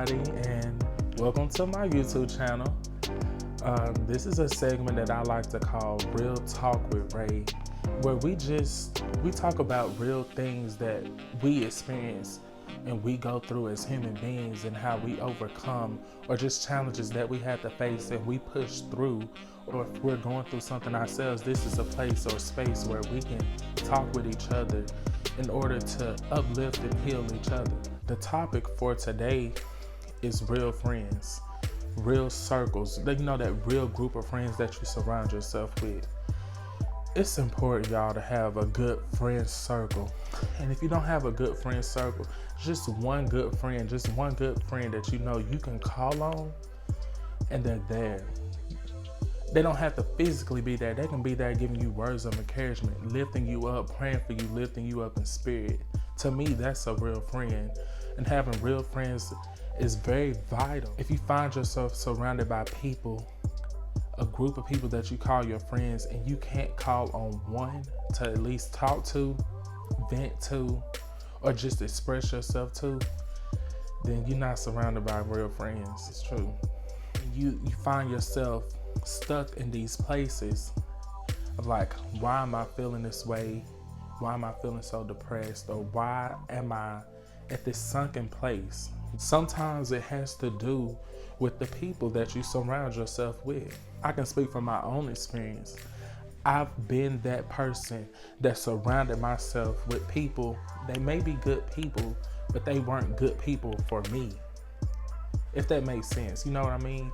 everybody, and welcome to my YouTube channel. This is a segment that I like to call Real Talk with Ray, where we talk about real things that we experience and we go through as human beings and how we overcome, or just challenges that we have to face and we push through. Or if we're going through something ourselves, this is a place or space where we can talk with each other in order to uplift and heal each other. The topic for today is real friends, real circles. You know, that real group of friends that you surround yourself with. It's important, y'all, to have a good friend circle. And if you don't have a good friend circle, just one good friend that you know you can call on, and they're there. They don't have to physically be there. They can be there giving you words of encouragement, lifting you up, praying for you, lifting you up in spirit. To me, that's a real friend. And having real friends is very vital. If you find yourself surrounded by people, a group of people that you call your friends, and you can't call on one to at least talk to, vent to, or just express yourself to, then you're not surrounded by real friends. It's true. You find yourself stuck in these places of like, why am I feeling this way? Why am I feeling so depressed? Or why am I at this sunken place? Sometimes it has to do with the people that you surround yourself with. I can speak from my own experience. I've been that person that surrounded myself with people. They may be good people, but they weren't good people for me. If that makes sense, you know what I mean?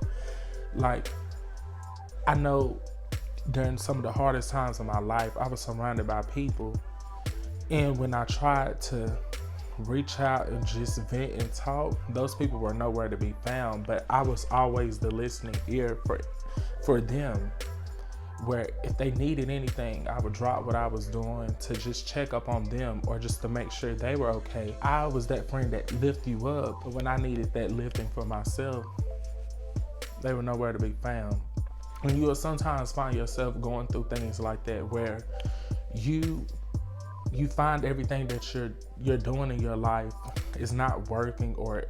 Like, I know during some of the hardest times of my life, I was surrounded by people. And when I tried to reach out and just vent and talk, those people were nowhere to be found. But I was always the listening ear for them, where if they needed anything, I would drop what I was doing to just check up on them, or just to make sure they were okay. I was that friend that lift you up, but when I needed that lifting for myself, they were nowhere to be found. When you will sometimes find yourself going through things like that, where you find everything that you're doing in your life is not working, or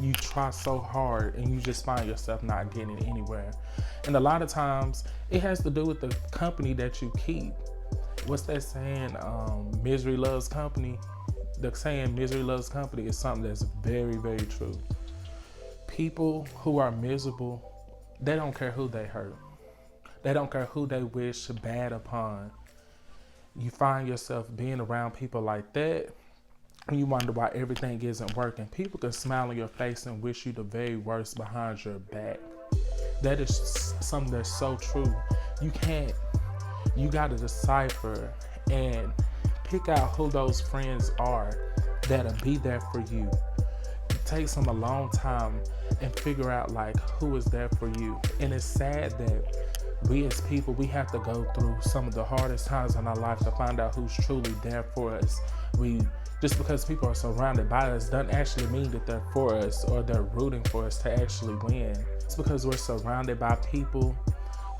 you try so hard and you just find yourself not getting anywhere. And a lot of times it has to do with the company that you keep. What's that saying? Misery loves company. The saying misery loves company is something that's very, very true. People who are miserable, they don't care who they hurt. They don't care who they wish bad upon. You find yourself being around people like that, and you wonder why everything isn't working. People can smile on your face and wish you the very worst behind your back. That is something that's so true. You gotta decipher and pick out who those friends are that'll be there for you. It takes them a long time and figure out like who is there for you. And it's sad that we as people, we have to go through some of the hardest times in our life to find out who's truly there for us. Just because people are surrounded by us doesn't actually mean that they're for us or they're rooting for us to actually win. It's because we're surrounded by people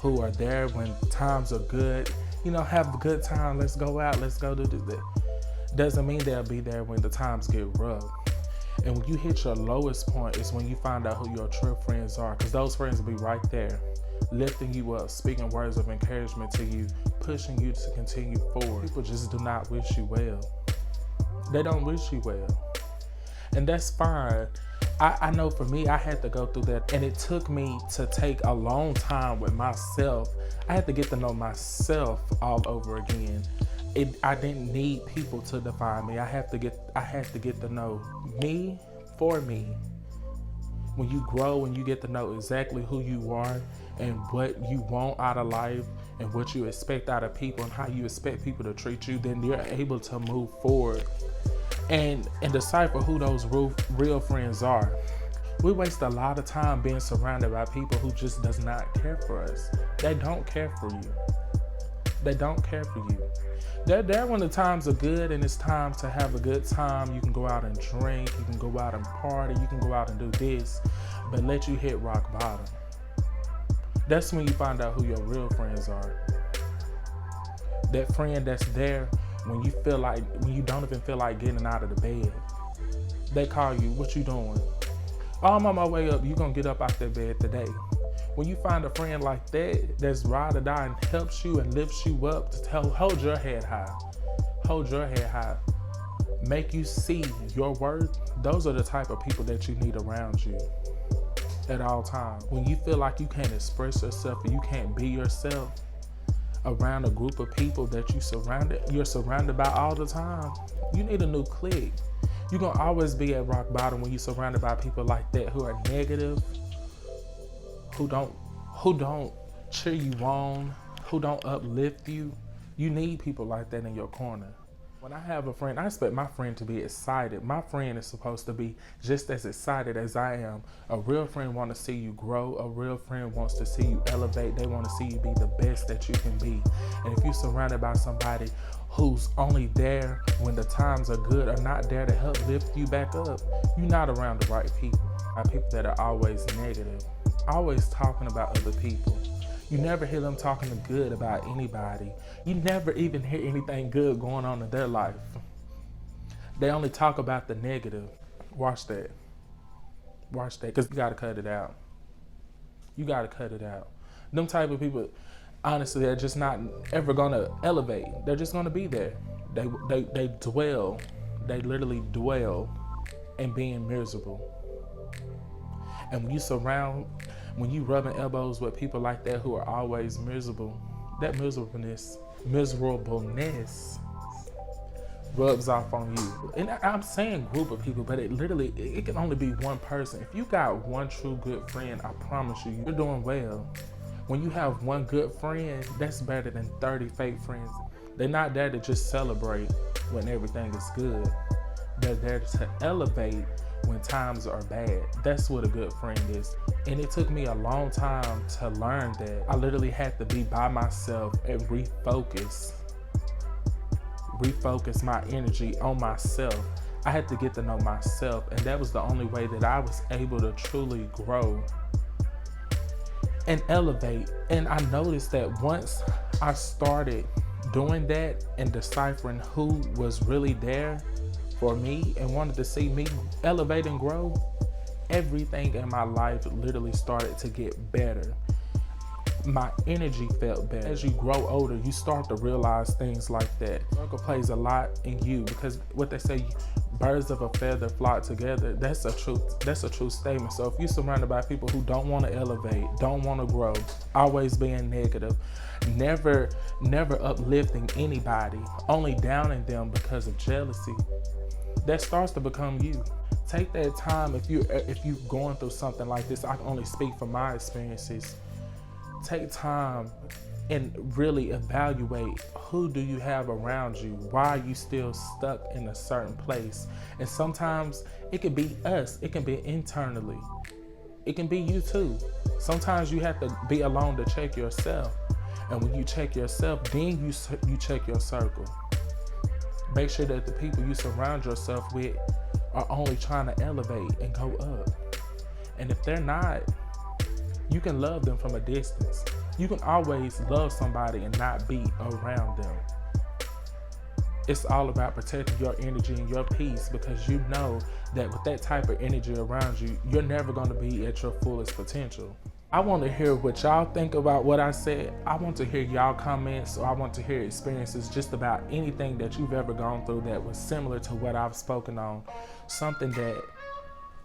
who are there when times are good. You know, have a good time, let's go out, let's go do this. Doesn't mean they'll be there when the times get rough. And when you hit your lowest point is when you find out who your true friends are, because those friends will be right there, lifting you up, speaking words of encouragement to you, pushing you to continue forward. People just do not wish you well. They don't wish you well. And that's fine. I know for me, I had to go through that, and it took me to take a long time with myself. I had to get to know myself all over again. I didn't need people to define me. I had to get to know me for me. When you grow and you get to know exactly who you are and what you want out of life and what you expect out of people and how you expect people to treat you, then you're able to move forward and decipher who those real friends are. We waste a lot of time being surrounded by people who just does not care for us. They don't care for you. They don't care for you. They're there when the times are good and it's time to have a good time. You can go out and drink, you can go out and party, you can go out and do this, but let you hit rock bottom. That's when you find out who your real friends are. That friend that's there when you don't even feel like getting out of the bed. They call you, what you doing? Oh, I'm on my way up. You're going to get up out that bed today. When you find a friend like that, that's ride or die and helps you and lifts you up, to hold your head high. Hold your head high. Make you see your worth. Those are the type of people that you need around you at all times. When you feel like you can't express yourself or you can't be yourself around a group of people that you're surrounded by all the time, you need a new clique. You're gonna always be at rock bottom when you're surrounded by people like that who are negative, who don't cheer you on, who don't uplift you. You need people like that in your corner. When I have a friend, I expect my friend to be excited. My friend is supposed to be just as excited as I am. A real friend wants to see you grow. A real friend wants to see you elevate. They want to see you be the best that you can be. And if you're surrounded by somebody who's only there when the times are good or not there to help lift you back up, you're not around the right people. People that are always negative, always talking about other people. You never hear them talking good about anybody. You never even hear anything good going on in their life. They only talk about the negative. Watch that. Watch that, because you gotta cut it out. You gotta cut it out. Them type of people, honestly, they're just not ever gonna elevate. They're just gonna be there. They dwell. They literally dwell in being miserable. And when you rubbing elbows with people like that who are always miserable, that miserableness rubs off on you. And I'm saying group of people, but it can only be one person. If you got one true good friend, I promise you, you're doing well. When you have one good friend, that's better than 30 fake friends. They're not there to just celebrate when everything is good. They're there to elevate when times are bad. That's what a good friend is. And it took me a long time to learn that. I literally had to be by myself and refocus my energy on myself. I had to get to know myself, and that was the only way that I was able to truly grow and elevate. And I noticed that once I started doing that and deciphering who was really there for me and wanted to see me elevate and grow, everything in my life literally started to get better. My energy felt better. As you grow older, you start to realize things like that. Circle plays a lot in you, because what they say, birds of a feather flock together. That's a true statement. So if you're surrounded by people who don't want to elevate, don't want to grow, always being negative, never uplifting anybody, only downing them because of jealousy, that starts to become you. Take that time. If you're going through something like this, I can only speak from my experiences. Take time and really evaluate, who do you have around you? Why are you still stuck in a certain place? And sometimes it can be us. It can be internally. It can be you too. Sometimes you have to be alone to check yourself. And when you check yourself, then you check your circle. Make sure that the people you surround yourself with are only trying to elevate and go up. And if they're not, you can love them from a distance. You can always love somebody and not be around them. It's all about protecting your energy and your peace, because you know that with that type of energy around you, you're never going to be at your fullest potential. I want to hear what y'all think about what I said. I want to hear y'all comments, or I want to hear experiences just about anything that you've ever gone through that was similar to what I've spoken on. Something that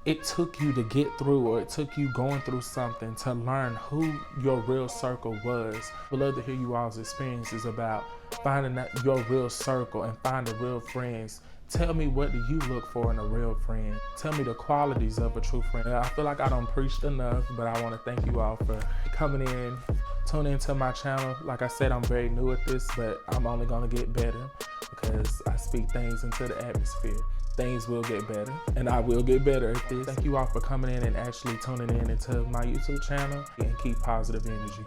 it took you to get through, or it took you going through something to learn who your real circle was. I'd love to hear you all's experiences about finding out your real circle and finding real friends. Tell me, what do you look for in a real friend? Tell me the qualities of a true friend. I feel like I don't preached enough, but I want to thank you all for coming in, tuning into my channel. Like I said, I'm very new at this, but I'm only going to get better, because I speak things into the atmosphere. Things will get better, and I will get better at this. Thank you all for coming in and actually tuning in into my YouTube channel, and keep positive energy.